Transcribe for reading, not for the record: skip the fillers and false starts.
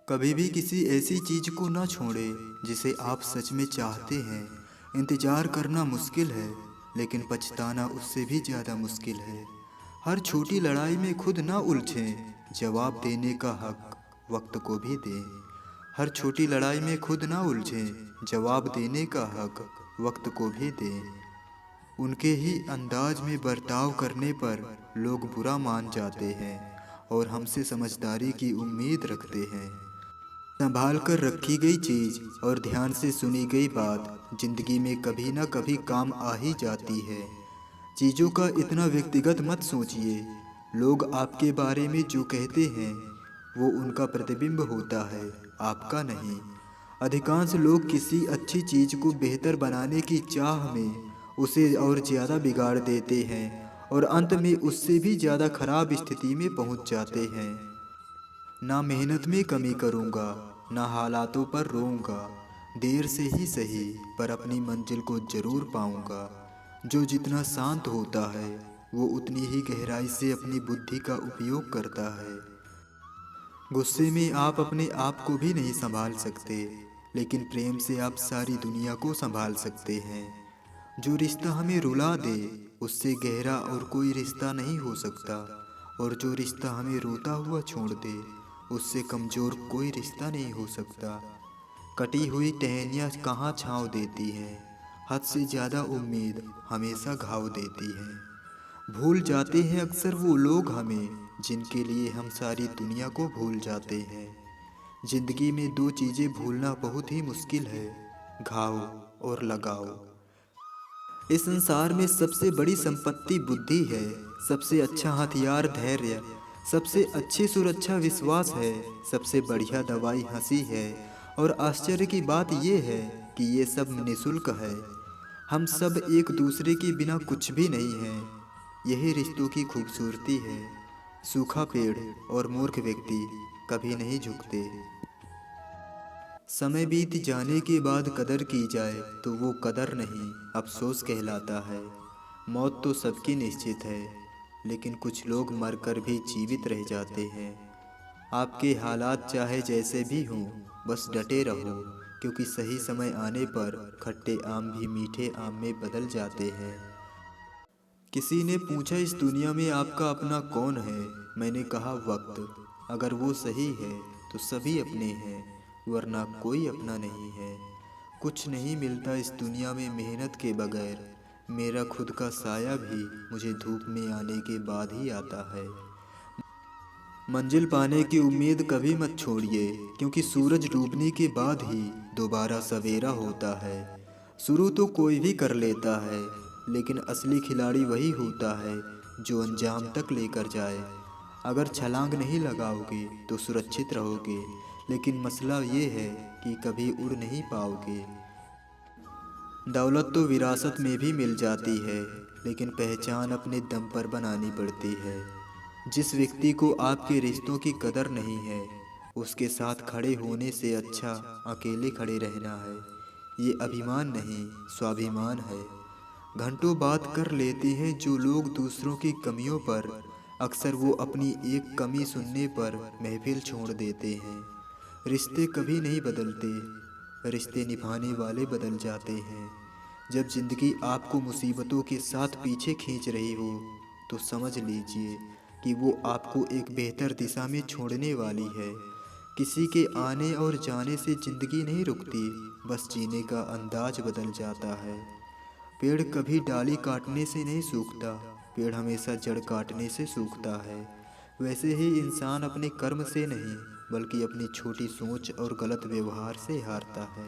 कभी भी किसी ऐसी चीज को ना छोड़ें जिसे आप सच में चाहते हैं। इंतजार करना मुश्किल है, लेकिन पछताना उससे भी ज़्यादा मुश्किल है। हर छोटी लड़ाई में खुद ना उलझें, जवाब देने का हक वक्त को भी दें। हर छोटी लड़ाई में खुद ना उलझें, जवाब देने का हक वक्त को भी दें। उनके ही अंदाज में बर्ताव करने पर लोग बुरा मान जाते हैं और हमसे समझदारी की उम्मीद रखते हैं। संभाल कर रखी गई चीज और ध्यान से सुनी गई बात जिंदगी में कभी ना कभी काम आ ही जाती है। चीजों का इतना व्यक्तिगत मत सोचिए। लोग आपके बारे में जो कहते हैं वो उनका प्रतिबिंब होता है, आपका नहीं। अधिकांश लोग किसी अच्छी चीज को बेहतर बनाने की चाह में उसे और ज़्यादा बिगाड़ देते हैं और अंत में उससे भी ज़्यादा खराब स्थिति में पहुंच जाते हैं। ना मेहनत में कमी करूंगा, ना हालातों पर रोऊंगा। देर से ही सही पर अपनी मंजिल को जरूर पाऊंगा। जो जितना शांत होता है वो उतनी ही गहराई से अपनी बुद्धि का उपयोग करता है। गुस्से में आप अपने आप को भी नहीं संभाल सकते, लेकिन प्रेम से आप सारी दुनिया को संभाल सकते हैं। जो रिश्ता हमें रुला दे उससे गहरा और कोई रिश्ता नहीं हो सकता, और जो रिश्ता हमें रोता हुआ छोड़ दे उससे कमज़ोर कोई रिश्ता नहीं हो सकता। कटी हुई टहनियाँ कहाँ छाँव देती हैं, हद से ज़्यादा उम्मीद हमेशा घाव देती है। भूल जाते हैं अक्सर वो लोग हमें जिनके लिए हम सारी दुनिया को भूल जाते हैं। जिंदगी में दो चीज़ें भूलना बहुत ही मुश्किल है, घाव और लगाव। इस संसार में सबसे बड़ी संपत्ति बुद्धि है, सबसे अच्छा हथियार धैर्य, सबसे अच्छी सुरक्षा विश्वास है, सबसे बढ़िया दवाई हंसी है। और आश्चर्य की बात यह है कि ये सब निःशुल्क है। हम सब एक दूसरे के बिना कुछ भी नहीं हैं। यही रिश्तों की खूबसूरती है। सूखा पेड़ और मूर्ख व्यक्ति कभी नहीं झुकते। समय बीत जाने के बाद कदर की जाए तो वो कदर नहीं, अफसोस कहलाता है। मौत तो सबकी निश्चित है, लेकिन कुछ लोग मरकर भी जीवित रह जाते हैं। आपके हालात चाहे जैसे भी हों, बस डटे रहो, क्योंकि सही समय आने पर खट्टे आम भी मीठे आम में बदल जाते हैं। किसी ने पूछा, इस दुनिया में आपका अपना कौन है? मैंने कहा, वक्त। अगर वो सही है तो सभी अपने हैं, वरना कोई अपना नहीं है। कुछ नहीं मिलता इस दुनिया में मेहनत के बगैर। मेरा खुद का साया भी मुझे धूप में आने के बाद ही आता है। मंजिल पाने की उम्मीद कभी मत छोड़िए, क्योंकि सूरज डूबने के बाद ही दोबारा सवेरा होता है। शुरू तो कोई भी कर लेता है, लेकिन असली खिलाड़ी वही होता है जो अंजाम तक लेकर जाए। अगर छलांग नहीं लगाओगे तो सुरक्षित रहोगे, लेकिन मसला ये है कि कभी उड़ नहीं पाओगे। दौलत तो विरासत में भी मिल जाती है, लेकिन पहचान अपने दम पर बनानी पड़ती है। जिस व्यक्ति को आपके रिश्तों की कदर नहीं है, उसके साथ खड़े होने से अच्छा अकेले खड़े रहना है। ये अभिमान नहीं, स्वाभिमान है। घंटों बात कर लेते हैं जो लोग दूसरों की कमियों पर, अक्सर वो अपनी एक कमी सुनने पर महफिल छोड़ देते हैं। रिश्ते कभी नहीं बदलते, रिश्ते निभाने वाले बदल जाते हैं। जब जिंदगी आपको मुसीबतों के साथ पीछे खींच रही हो तो समझ लीजिए कि वो आपको एक बेहतर दिशा में छोड़ने वाली है। किसी के आने और जाने से ज़िंदगी नहीं रुकती, बस जीने का अंदाज बदल जाता है। पेड़ कभी डाली काटने से नहीं सूखता, पेड़ हमेशा जड़ काटने से सूखता है। वैसे ही इंसान अपने कर्म से नहीं, बल्कि अपनी छोटी सोच और गलत व्यवहार से हारता है।